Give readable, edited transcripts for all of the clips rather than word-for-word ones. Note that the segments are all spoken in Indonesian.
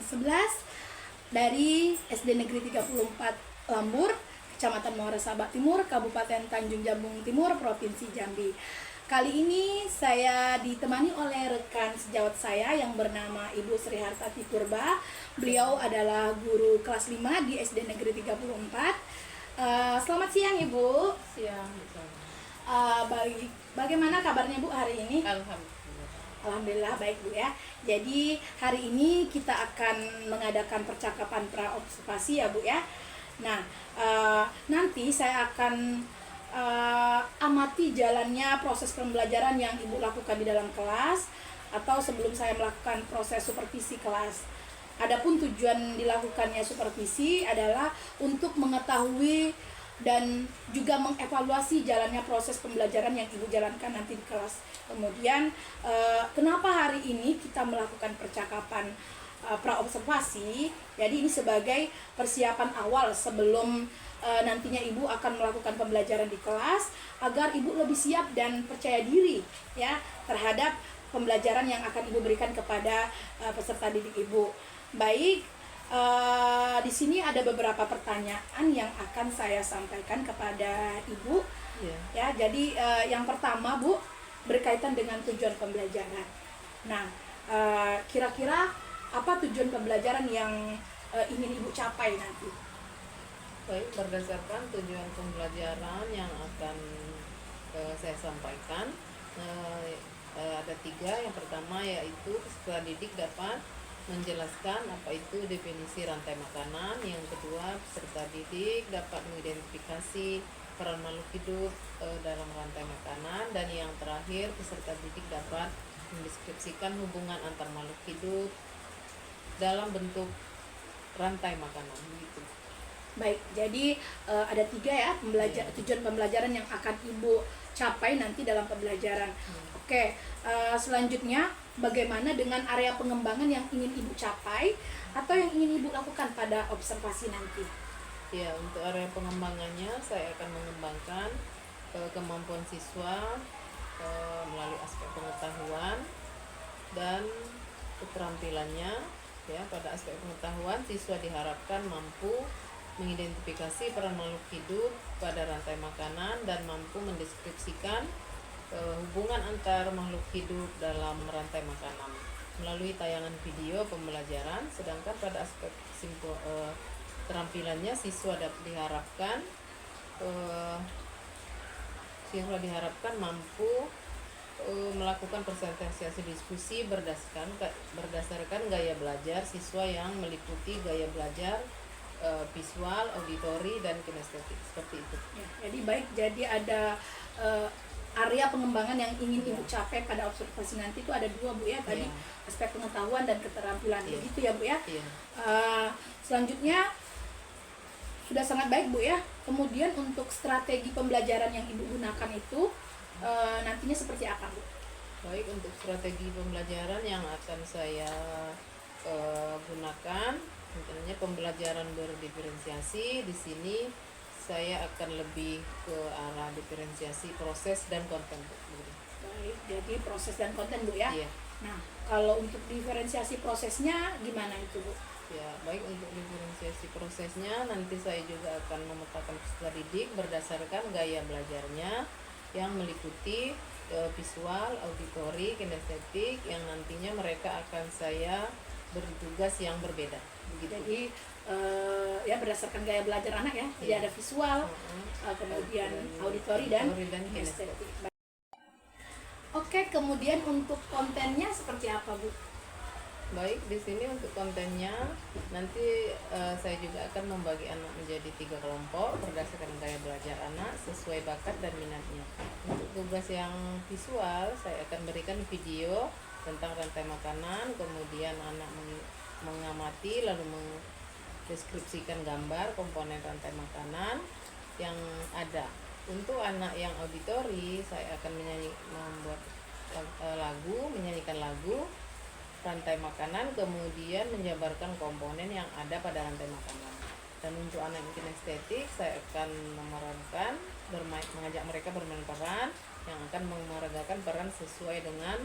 11 dari SD Negeri 34 Lambur, Kecamatan Muara Sabak Timur, Kabupaten Tanjung Jabung Timur, Provinsi Jambi. Kali ini saya ditemani oleh rekan sejawat saya yang bernama Ibu Sri Hartati Purba. Beliau adalah guru kelas 5 di SD Negeri 34. Selamat siang Ibu. Siang. Bagaimana kabarnya Bu hari ini? Alhamdulillah baik Bu ya. Jadi hari ini kita akan mengadakan percakapan pra-observasi ya Bu ya. Nah, nanti saya akan amati jalannya proses pembelajaran yang Ibu lakukan di dalam kelas atau sebelum saya melakukan proses supervisi kelas. Adapun tujuan dilakukannya supervisi adalah untuk mengetahui dan juga mengevaluasi jalannya proses pembelajaran yang Ibu jalankan nanti di kelas. Kemudian kenapa hari ini kita melakukan percakapan pra-observasi? Jadi ini sebagai persiapan awal sebelum nantinya Ibu akan melakukan pembelajaran di kelas agar Ibu lebih siap dan percaya diri ya terhadap pembelajaran yang akan Ibu berikan kepada peserta didik Ibu. Baik, di sini ada beberapa pertanyaan yang akan saya sampaikan kepada Ibu. Ya, jadi yang pertama Bu berkaitan dengan tujuan pembelajaran. Nah, kira-kira apa tujuan pembelajaran yang ingin Ibu capai nanti? Baik, berdasarkan tujuan pembelajaran yang akan saya sampaikan, ada 3. Yang pertama yaitu peserta didik dapat menjelaskan apa itu definisi rantai makanan. Yang kedua, peserta didik dapat mengidentifikasi peran makhluk hidup dalam rantai makanan. Dan yang terakhir, peserta didik dapat mendeskripsikan hubungan antar makhluk hidup dalam bentuk rantai makanan. Begitu. Baik, jadi ada 3 ya tujuan pembelajaran yang akan Ibu capai nanti dalam pembelajaran. Oke, selanjutnya bagaimana dengan area pengembangan yang ingin Ibu capai atau yang ingin Ibu lakukan pada observasi nanti? Ya, untuk area pengembangannya saya akan mengembangkan kemampuan siswa melalui aspek pengetahuan dan keterampilannya. Ya, pada aspek pengetahuan siswa diharapkan mampu mengidentifikasi peran makhluk hidup pada rantai makanan dan mampu mendeskripsikan hubungan antar makhluk hidup dalam rantai makanan melalui tayangan video pembelajaran. Sedangkan pada aspek keterampilannya siswa diharapkan mampu melakukan presentasi diskusi berdasarkan gaya belajar siswa yang meliputi gaya belajar visual, auditori, dan kinestetik, seperti itu. Ya, jadi baik, jadi ada area pengembangan yang ingin Ibu capai pada observasi nanti itu ada 2 Bu ya, tadi aspek pengetahuan dan keterampilan, begitu ya Bu ya. Selanjutnya sudah sangat baik Bu ya. Kemudian untuk strategi pembelajaran yang Ibu gunakan itu nantinya seperti apa Bu? Baik, untuk strategi pembelajaran yang akan saya gunakan, tentunya pembelajaran berdiferensiasi. Di sini saya akan lebih ke arah diferensiasi proses dan konten. Baik, jadi proses dan konten Bu ya. Iya. Nah, kalau untuk diferensiasi prosesnya gimana itu Bu? Ya, baik, untuk diferensiasi prosesnya nanti saya juga akan memetakan peserta didik berdasarkan gaya belajarnya yang meliputi visual, auditori, kinestetik, yang nantinya mereka akan saya bertugas yang berbeda. Begitu. Jadi ya berdasarkan gaya belajar anak ya. Jadi ada visual, kemudian auditori dan kinestetik. Oke, kemudian untuk kontennya seperti apa Bu? Baik, di sini untuk kontennya nanti saya juga akan membagi anak menjadi 3 kelompok berdasarkan gaya belajar anak sesuai bakat dan minatnya. Untuk tugas yang visual, saya akan berikan video tentang rantai makanan, kemudian anak mengamati lalu mendeskripsikan gambar komponen rantai makanan yang ada. Untuk anak yang auditori, saya akan menyanyikan lagu rantai makanan, kemudian menjabarkan komponen yang ada pada rantai makanan. Dan untuk anak yang kinestetik, saya akan mengajak mereka bermain peran yang akan memeragakan peran sesuai dengan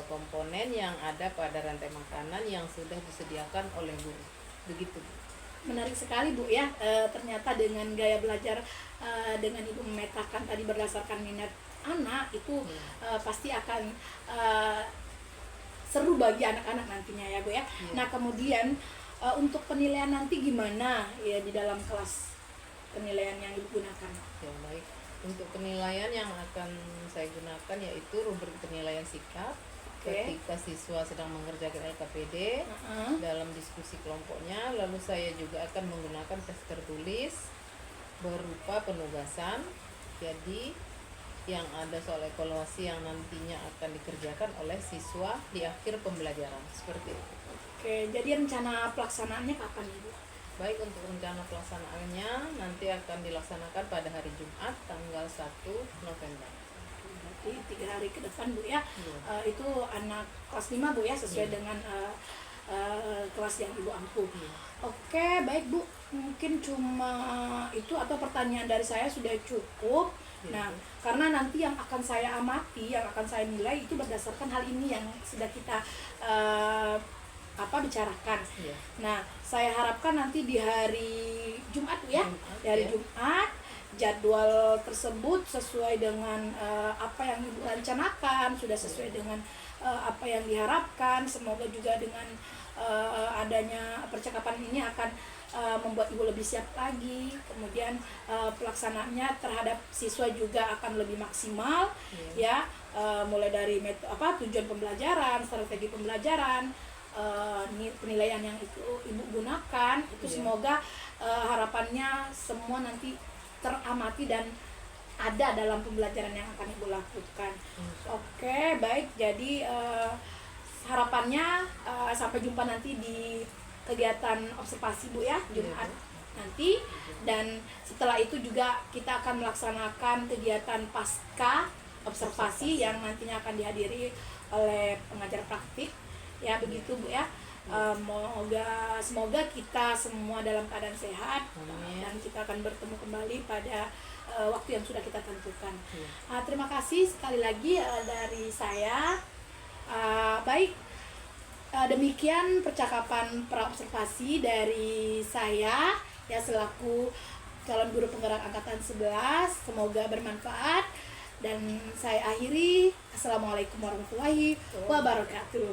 komponen yang ada pada rantai makanan yang sudah disediakan oleh guru. Begitu. Menarik sekali Bu ya. Ternyata dengan gaya belajar dengan Ibu memetakan tadi berdasarkan minat anak itu pasti akan seru bagi anak-anak nantinya ya Bu ya. Nah kemudian untuk penilaian nanti gimana ya di dalam kelas penilaian yang Ibu gunakan? Ya baik. Untuk penilaian yang akan saya gunakan yaitu rubrik penilaian sikap. Ketika siswa sedang mengerjakan LKPD dalam diskusi kelompoknya, lalu saya juga akan menggunakan tes tertulis berupa penugasan. Jadi yang ada soal evaluasi yang nantinya akan dikerjakan oleh siswa di akhir pembelajaran, seperti itu. Oke, jadi rencana pelaksanaannya kapan Ibu? Baik, untuk rencana pelaksanaannya nanti akan dilaksanakan pada hari Jumat tanggal 1 November. Berarti 3 hari ke depan Bu ya. Itu anak kelas 5 Bu ya, sesuai dengan kelas yang Ibu ampuh. Oke, baik Bu. Mungkin cuma itu atau pertanyaan dari saya sudah cukup. Nah, karena nanti yang akan saya amati, yang akan saya nilai itu berdasarkan hal ini yang sudah kita bicarakan. Nah, saya harapkan nanti di hari Jumat Bu ya. Di hari Jumat jadwal tersebut sesuai dengan apa yang Ibu rencanakan, sudah sesuai dengan apa yang diharapkan. Semoga juga dengan adanya percakapan ini akan membuat Ibu lebih siap lagi. Kemudian pelaksanaannya terhadap siswa juga akan lebih maksimal ya, mulai dari tujuan pembelajaran, strategi pembelajaran, penilaian yang itu Ibu gunakan itu semoga harapannya semua nanti teramati dan ada dalam pembelajaran yang akan Ibu lakukan. Oke, baik. Jadi harapannya sampai jumpa nanti di kegiatan observasi Bu ya, Jumat nanti. Dan setelah itu juga kita akan melaksanakan kegiatan pasca observasi yang nantinya akan dihadiri oleh pengajar praktik. Ya begitu Bu ya. Semoga kita semua dalam keadaan sehat. Dan kita akan bertemu kembali pada waktu yang sudah kita tentukan. Terima kasih sekali lagi dari saya. Baik, demikian percakapan praobservasi dari saya ya selaku calon guru penggerak angkatan 11. Semoga bermanfaat dan saya akhiri. Assalamualaikum warahmatullahi wabarakatuh.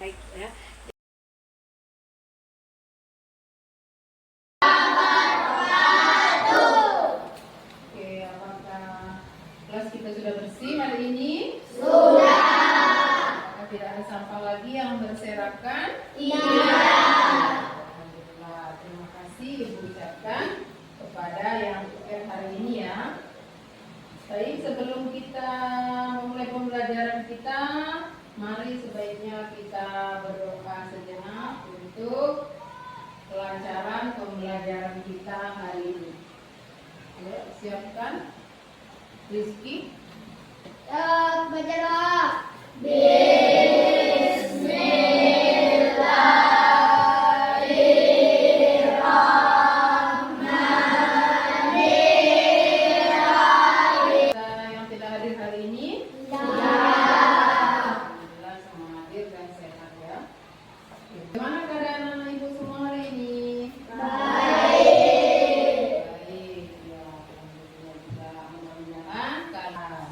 Baik ya. Oke, apakah kelas kita sudah bersih hari ini? Sudah. Apakah tidak ada sampah lagi yang berserakan? Iya. Alhamdulillah. Terima kasih Ibu ucapkan kepada yang UKM hari ini ya. Baik, sebelum kita memulai pembelajaran kita, mari sebaiknya kita berdoa sejenak untuk kelancaran pembelajaran kita hari ini. Ayo, siapkan. Rizky. Bacalah. Yang tidak hadir hari ini. Alhamdulillah semua hadir dan sehat ya. Bagaimana keadaan anak ibu semua hari ini? Baik ya, alhamdulillah kita mudah-mudahan keadaan.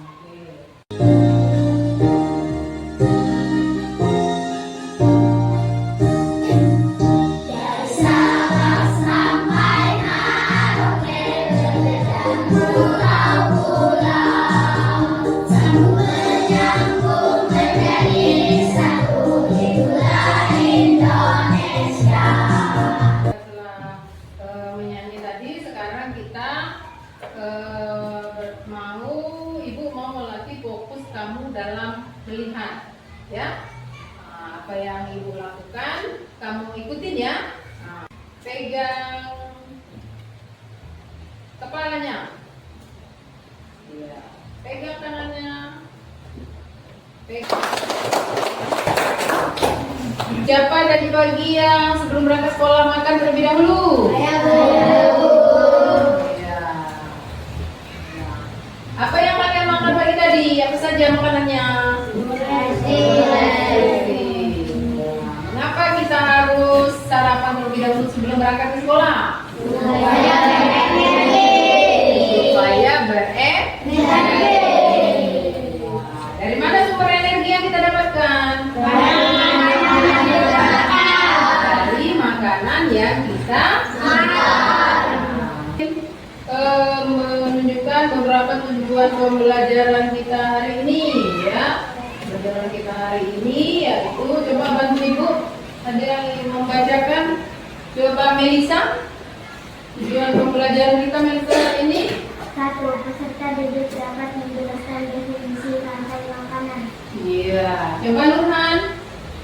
Setelah menyanyi tadi, sekarang kita ibu mau melatih fokus kamu dalam melihat, ya. Apa yang ibu lakukan, kamu ikutin ya. Pegang kepalanya, ya. Pegang tangannya, pegang. Siapa dari pagi yang sebelum berangkat sekolah makan terlebih dahulu? Saya Bu. Ya. Apa yang makan pagi tadi? Apa saja makanannya? Nasi. berangkat ke sekolah? Supaya berenergi. Dari mana sumber energi yang kita dapatkan? Dari makanan yang kita makan. Menunjukkan beberapa tujuan pembelajaran kita hari ini ya. Pembelajaran kita hari ini yaitu, coba bantu ibu, ada yang membacakan? Coba Melisa. Tujuan pembelajaran kita Melisa hari ini. 1. Peserta didik dapat menjelaskan definisi rantai makanan. Iya. Coba Nurhan.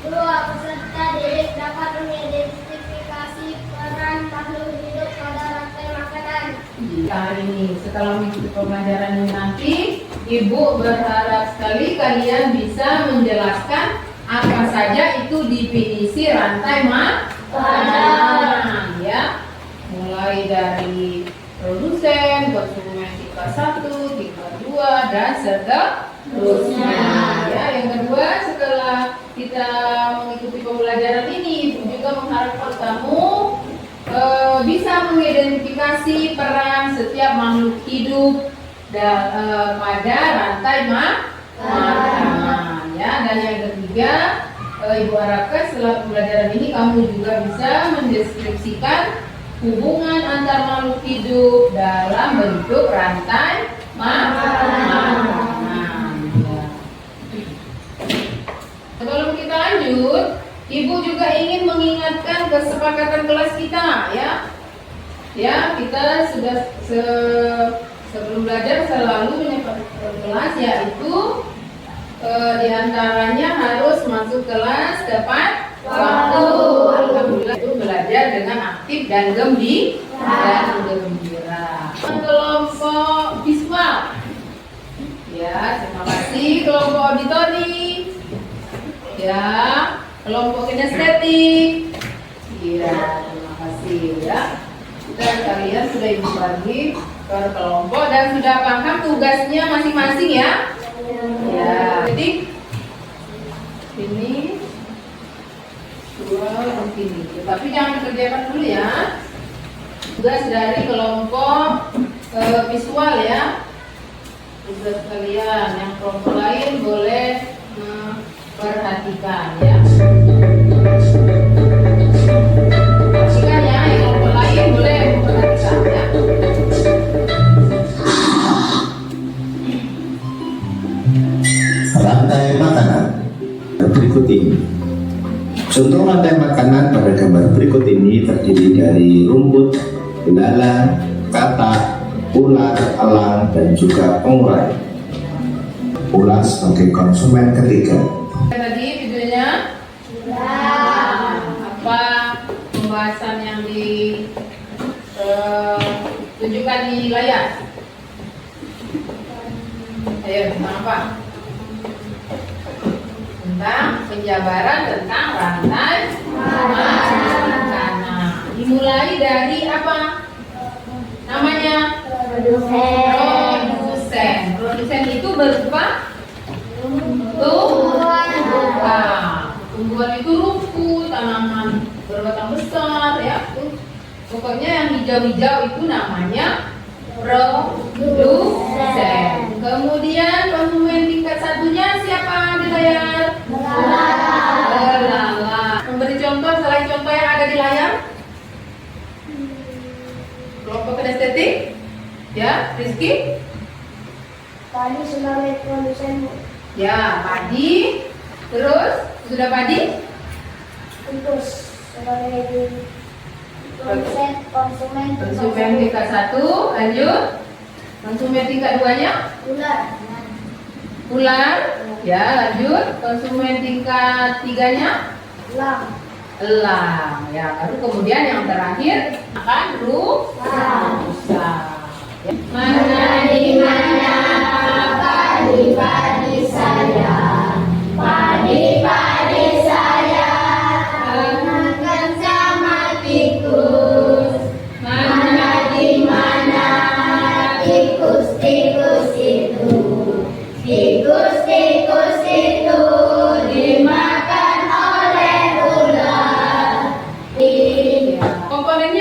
2. Peserta didik dapat mengidentifikasi peran makhluk hidup pada rantai makanan. Hari ini setelah mengikuti pembelajaran ini nanti, Ibu berharap sekali kalian bisa menjelaskan apa saja itu definisi rantai makanan ya. Mulai dari produsen, konsumen tingkat 1, tingkat 2 dan seterusnya. Ya, yang kedua, setelah kita mengikuti pembelajaran ini, Ibu juga mengharapkan kamu bisa mengidentifikasi peran setiap makhluk hidup pada rantai makanan. Ya, dan yang ketiga, Ibu harapkan setelah pembelajaran ini kamu juga bisa mendeskripsikan hubungan antar makhluk hidup dalam bentuk rantai makanan. Sebelum kita lanjut, Ibu juga ingin mengingatkan kesepakatan kelas kita ya. Ya, kita sudah sebelum belajar selalu menyepakati kelas, yaitu diantaranya harus masuk kelas tepat waktu. Alhamdulillah itu belajar dengan aktif dan gembira. Kelompok visual. Ya, terima kasih. Kelompok auditori. Ya, kelompok kinestetik. Iya, terima kasih ya. Dan kalian sudah Ibu bagi ke kelompok dan sudah paham tugasnya masing-masing ya. Ya, jadi ini dua ini, tapi jangan dikerjakan dulu ya. Tugas dari kelompok visual ya. Tugas kalian, yang kelompok lain boleh perhatikan ya. Perhatikan ya, yang kelompok lain boleh perhatikan ya. Rantai makanan berikut ini. Contoh rantai makanan pada gambar berikut ini terdiri dari rumput, belalang, katak, ular, elang, dan juga pengurai. Ulas sebagai konsumen ketiga. Tadi videonya apa pembahasan yang ditunjukkan di layar? Ayo, tentang apa? Tentang penjabaran tentang rantai makanan. Dimulai dari apa? Namanya? Produsen. Produsen itu berupa tumbuhan itu rumput, tanaman berbatang besar ya. Pokoknya yang hijau-hijau itu namanya produsen. Kemudian konsumen tingkat satunya siapa di layar? Belalang. Memberi contoh selain contoh yang ada di layar. Kelompok kinestetik. Ya, Rizky. Tadi sebagai produsen. Ya, padi. Terus sudah padi? Terus sebagai produsen konsumen Tingkat 1, lanjut. Konsumen tingkat 2-nya? ular. Ular. Ya, lanjut. Konsumen tingkat 3-nya? Elang. Elang. Ya, baru kemudian yang terakhir akan rusa. Mana di mana padi-padi saya? Padi-padi saya makan sama tikus. Mana di mana tikus-tikus itu? Tikus-tikus itu dimakan oleh ular. Komponen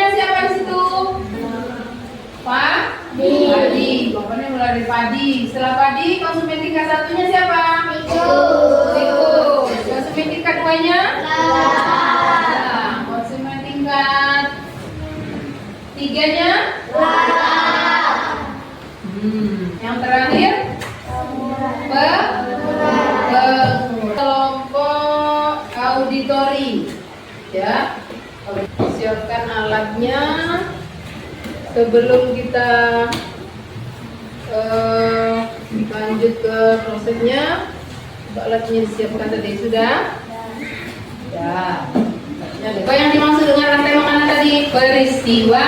dari padi. Setelah padi, konsumen tingkat satunya siapa? Konsumen tingkat duanya? Konsumen tingkat tiganya? Yang terakhir? Kelompok auditori. Ya, siapkan alatnya. Sebelum kita lanjut ke prosesnya, alatnya disiapkan tadi sudah. Ya. Apa yang dimaksud dengan rantai makanan tadi? Peristiwa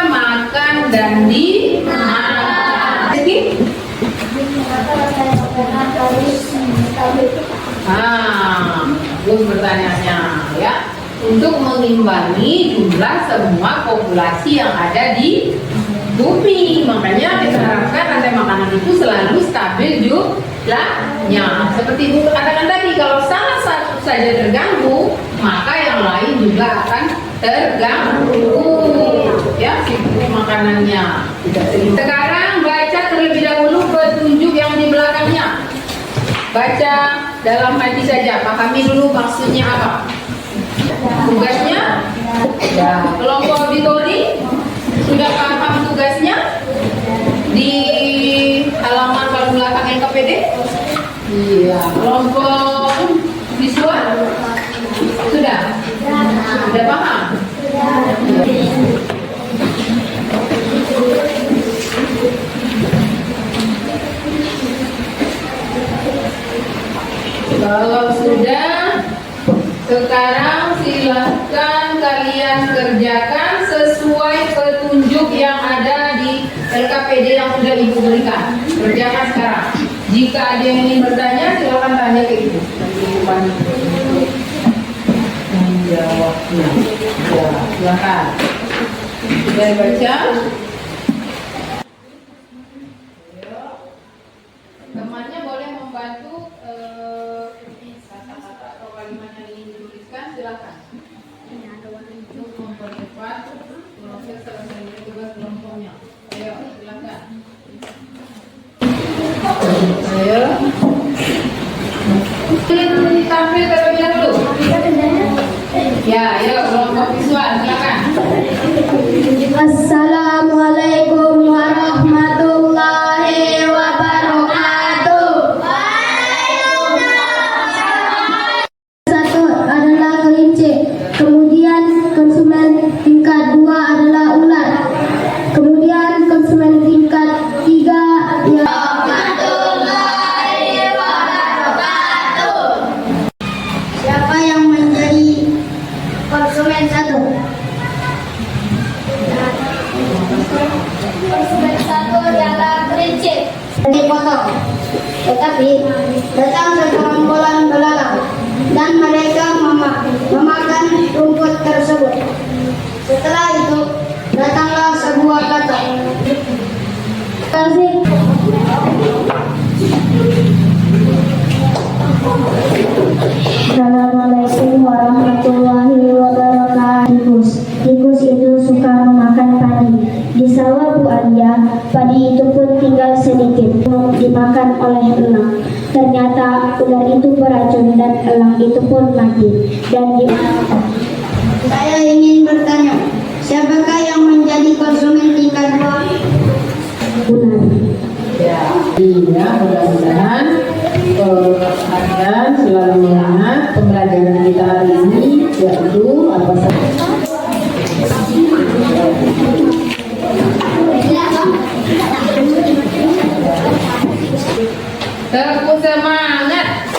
makan dan dimakan. Belum bertanya ya. Untuk mengimbangi jumlah semua populasi yang ada di bumi. Makanya kita harapkan rantai makanan itu selalu stabil jumlahnya. Seperti Ibu katakan tadi, kalau salah satu saja terganggu, maka yang lain juga akan terganggu. Ya, siklus makanannya tidak seimbang. Sekarang baca terlebih dahulu petunjuk yang di belakangnya. Baca dalam hati saja, pahami dulu maksudnya apa. Tugasnya, ya, kelompok auditori sudah paham tugasnya di halaman paling belakang NKPD. Iya, kelompok visual sudah paham. Kalau sudah, sekarang silahkan kalian kerjakan sesuai petunjuk yang ada di LKPD yang sudah Ibu berikan. Kerjakan sekarang. Jika ada yang ingin bertanya, silahkan tanya ke Ibu. Menjawabnya. Ya, silahkan. Sudah baca? Temannya boleh membantu kata-kata atau kalimat yang ingin dituliskan, silakan. Untuk mempercepat proses selesainya tugas kelompoknya. Ayo, silakan. Ayo. Tampil terlebih dahulu. Ya, ayo kelompok visual, silakan. Assalamualaikum warahmatullahi wabarakatuh. Satu adalah kelinci, kemudian konsumen tingkat 2 adalah ular, kemudian konsumen tingkat 3 ya. Siapa yang menjadi konsumen 1? Konsumen 1 adalah kelinci. Dipotong, tetapi datang segerombolan belalang dan mereka memakan rumput tersebut. Setelah itu datanglah sebuah kata. Terima kasih. Assalamualaikum warahmatullahi wabarakatuh. Tikus itu suka memakan padi. Di sawah Bu Alia, padi itu pun tinggal sedikit dimakan oleh elang. Ternyata ular itu beracun dan elang itu pun mati. Saya ingin bertanya, siapakah yang menjadi konsumen tingkat 2? Ular. Ya, mudah-mudahan kalian selalu mengingat pembelajaran kita hari ini, yaitu apa saja. Tepuk semangat.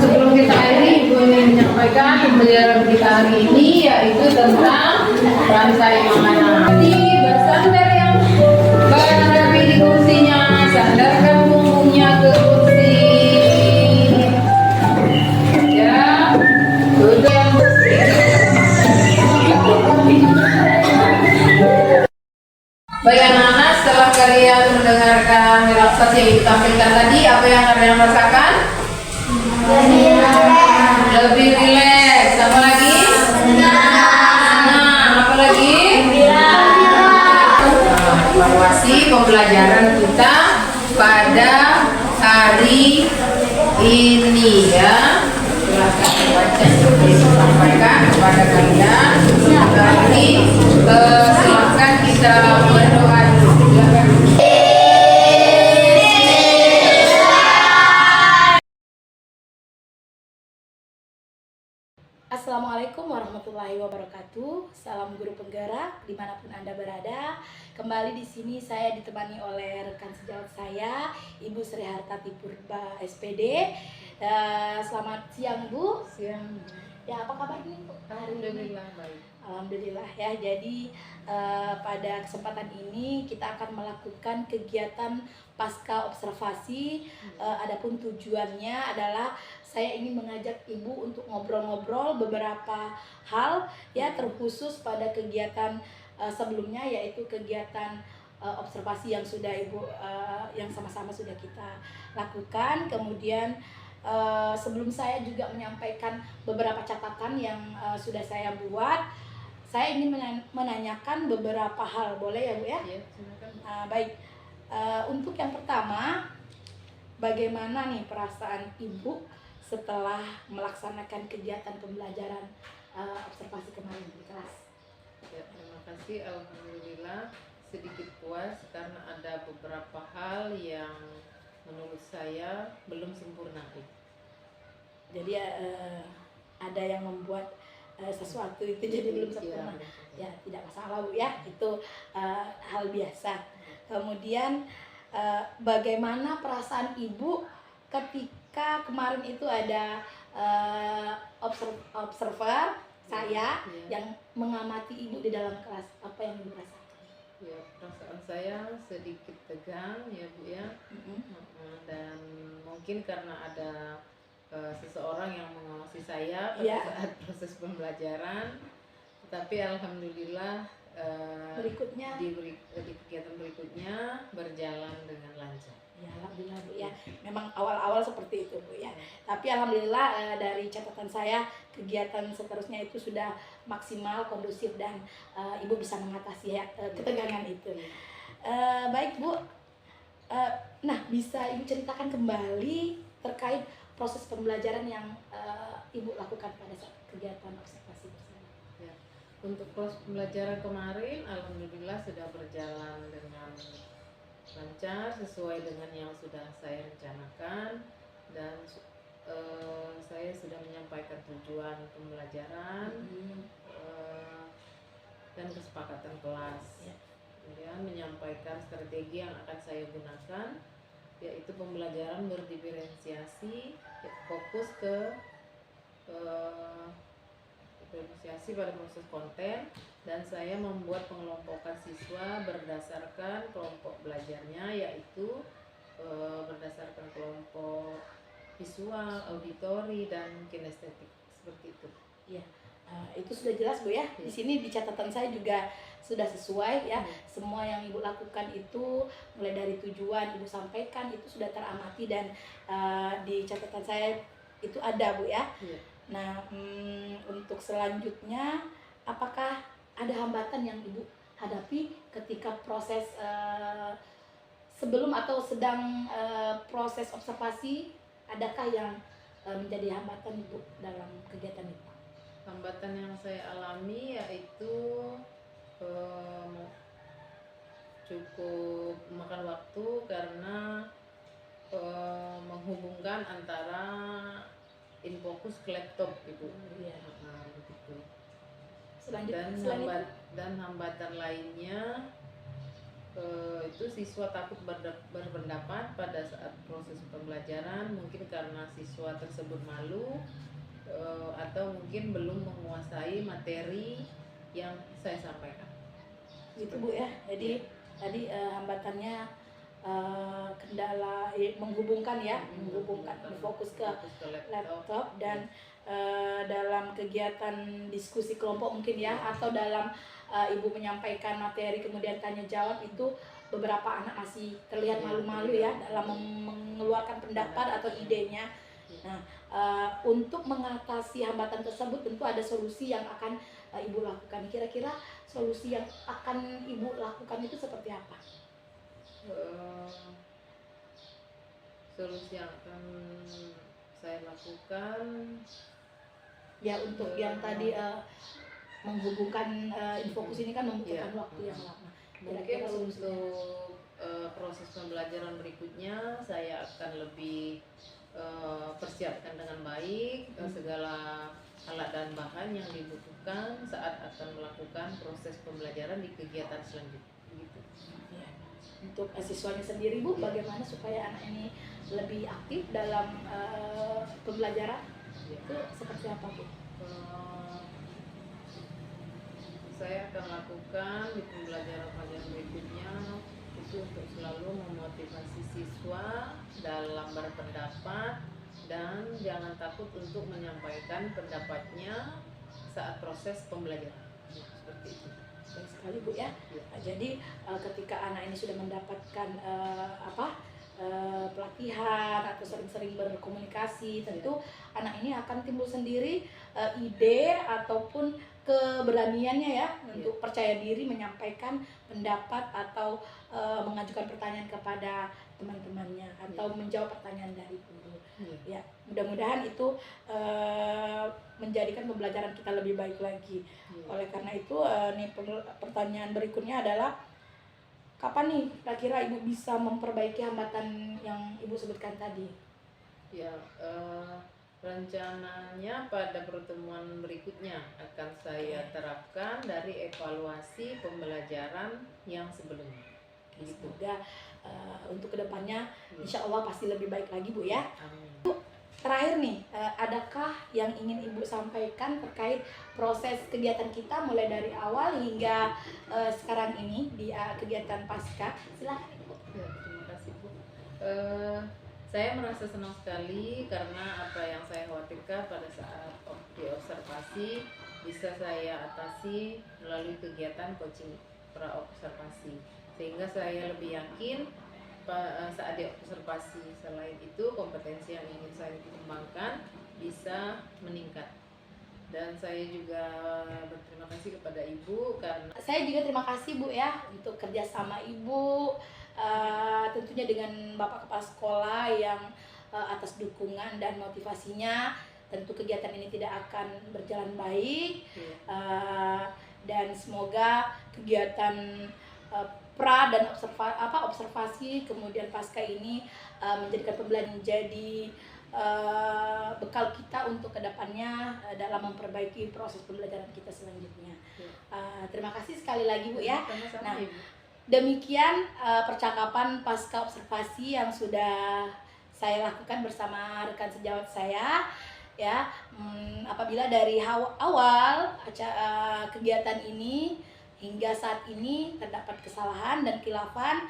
Sebelum kita akhiri, Ibu ingin menyampaikan pembelajaran kita hari ini, yaitu tentang rantai makanan. Jadi bersandar yang rapi di kursinya, sandarkan punggungnya ke kursi. Ya, duduk yang bersih. Baik anak-anak, setelah kalian mendengarkan relaksasi yang ditampilkan tadi, apa yang kalian rasakan? Lebih rileks. Apa lagi? Nah, apa lagi? Evaluasi pembelajaran kita pada hari ini ya. Silahkan baca sampaikan kepada kalian. Nanti silahkan kita berdoa dulu. Assalamualaikum warahmatullahi wabarakatuh. Salam guru penggerak dimanapun Anda berada. Kembali di sini saya ditemani oleh rekan sejawat saya, Ibu Sri Hartati Purba SPD. Selamat siang Bu. Siang. Ya, apa kabar nih Bu? Hari ini? Alhamdulillah baik. Alhamdulillah ya. Jadi pada kesempatan ini kita akan melakukan kegiatan pasca observasi. Adapun tujuannya adalah saya ingin mengajak Ibu untuk ngobrol-ngobrol beberapa hal ya, terkhusus pada kegiatan sebelumnya, yaitu kegiatan observasi yang sudah Ibu yang sama-sama sudah kita lakukan. Kemudian sebelum saya juga menyampaikan beberapa catatan yang sudah saya buat, saya ingin menanyakan beberapa hal, boleh ya Bu ya? Iya, silakan. Baik, untuk yang pertama, bagaimana nih perasaan Ibu setelah melaksanakan kegiatan pembelajaran observasi kemarin di kelas? Ya, terima kasih. Alhamdulillah sedikit puas karena ada beberapa hal yang menurut saya belum sempurna. Jadi ada yang membuat sesuatu itu jadi belum sempurna. Ya, tidak masalah Bu ya, itu hal biasa. Kemudian bagaimana perasaan Ibu ketika kemarin itu ada observer saya yang mengamati Ibu di dalam kelas? Apa yang Ibu rasakan? Ya, perasaan saya sedikit tegang ya Bu ya. Dan mungkin karena ada seseorang yang mengawasi saya pada saat proses pembelajaran. Tetapi alhamdulillah berikutnya di kegiatan berikutnya berjalan dengan lancar. Ya, alhamdulillah Bu ya. Memang awal-awal seperti itu Bu ya. Tapi alhamdulillah dari catatan saya kegiatan seterusnya itu sudah maksimal, kondusif, dan Ibu bisa mengatasi ya ketegangan itu. Baik Bu. Nah, bisa Ibu ceritakan kembali terkait proses pembelajaran yang Ibu lakukan pada saat kegiatan observasi bersama? Ya. Untuk proses pembelajaran kemarin alhamdulillah sudah berjalan dengan lancar sesuai dengan yang sudah saya rencanakan, dan saya sudah menyampaikan tujuan pembelajaran dan kesepakatan kelas. Kemudian menyampaikan strategi yang akan saya gunakan, yaitu pembelajaran berdiferensiasi, fokus ke diferensiasi pada proses konten, dan saya membuat pengelompokan siswa berdasarkan kelompok belajarnya, yaitu berdasarkan kelompok visual, auditori, dan kinestetik, seperti itu. Ya, itu sudah jelas Bu ya. Di sini di catatan saya juga sudah sesuai ya. Semua yang Ibu lakukan itu mulai dari tujuan Ibu sampaikan itu sudah teramati, dan di catatan saya itu ada Bu ya. Nah, untuk selanjutnya, apakah ada hambatan yang Ibu hadapi ketika proses sebelum atau sedang proses observasi? Adakah yang menjadi hambatan Ibu dalam kegiatan itu? Hambatan yang saya alami yaitu cukup memakan waktu karena menghubungkan antara InFocus ke laptop gitu. Begitu. Dan hambatan lainnya itu siswa takut berpendapat pada saat proses pembelajaran, mungkin karena siswa tersebut malu atau mungkin belum menguasai materi yang saya sampaikan. Gitu Bu ya. Jadi tadi hambatannya kendala menghubungkan fokus ke laptop, dan dalam kegiatan diskusi kelompok mungkin ya, atau dalam Ibu menyampaikan materi kemudian tanya jawab, itu beberapa anak masih terlihat malu-malu ya dalam mengeluarkan pendapat atau idenya. Nah, untuk mengatasi hambatan tersebut tentu ada solusi yang akan Ibu lakukan. Kira-kira solusi yang akan Ibu lakukan itu seperti apa? Solusi yang akan saya lakukan Ya untuk yang tadi menghubungkan infokus ini kan membutuhkan waktu yang lama. mungkin Kira-kira solusinya? untuk proses pembelajaran berikutnya saya akan lebih persiapkan dengan baik segala alat dan bahan yang dibutuhkan saat akan melakukan proses pembelajaran di kegiatan selanjutnya gitu. Ya. Untuk siswanya sendiri Bu, bagaimana supaya anak ini lebih aktif dalam pembelajaran? Itu seperti apa Bu? Saya akan lakukan di pembelajaran berikutnya itu untuk selalu memotivasi siswa dalam berpendapat dan jangan takut untuk menyampaikan pendapatnya saat proses pembelajaran. Seperti itu. Baik sekali Bu ya. Jadi ketika anak ini sudah mendapatkan pelatihan atau sering-sering berkomunikasi, tentu anak ini akan timbul sendiri ide ataupun keberaniannya ya untuk percaya diri menyampaikan pendapat atau mengajukan pertanyaan kepada teman-temannya atau menjawab pertanyaan dari guru. Ya, mudah-mudahan itu menjadikan pembelajaran kita lebih baik lagi. Oleh karena itu, nih pertanyaan berikutnya adalah kapan nih kira-kira Ibu bisa memperbaiki hambatan yang Ibu sebutkan tadi? Ya, rencananya pada pertemuan berikutnya akan saya terapkan dari evaluasi pembelajaran yang sebelumnya. Semoga untuk kedepannya insya Allah pasti lebih baik lagi Bu ya. Amin. Terakhir nih, adakah yang ingin Ibu sampaikan terkait proses kegiatan kita mulai dari awal hingga sekarang ini di kegiatan Pasca? Silakan Ibu. Ya, terima kasih Bu. Saya merasa senang sekali karena apa yang saya khawatirkan pada saat diobservasi bisa saya atasi melalui kegiatan coaching praobservasi, sehingga saya lebih yakin saat diobservasi. Selain itu, kompetensi yang ingin saya kembangkan bisa meningkat. Dan saya juga berterima kasih kepada Ibu karena saya juga terima kasih Bu ya untuk kerjasama Ibu, tentunya dengan Bapak Kepala Sekolah yang atas dukungan dan motivasinya tentu kegiatan ini tidak akan berjalan baik. Dan semoga kegiatan pra dan observasi kemudian pasca ini menjadikan pembelajaran menjadi bekal kita untuk kedepannya dalam memperbaiki proses pembelajaran kita selanjutnya. Terima kasih sekali lagi Bu ya. Nah, demikian percakapan pasca observasi yang sudah saya lakukan bersama rekan sejawat saya ya. Apabila dari awal kegiatan ini hingga saat ini terdapat kesalahan dan khilafan,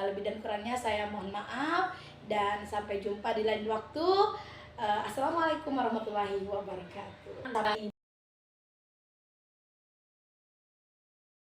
lebih dan kurangnya saya mohon maaf dan sampai jumpa di lain waktu. Assalamualaikum warahmatullahi wabarakatuh.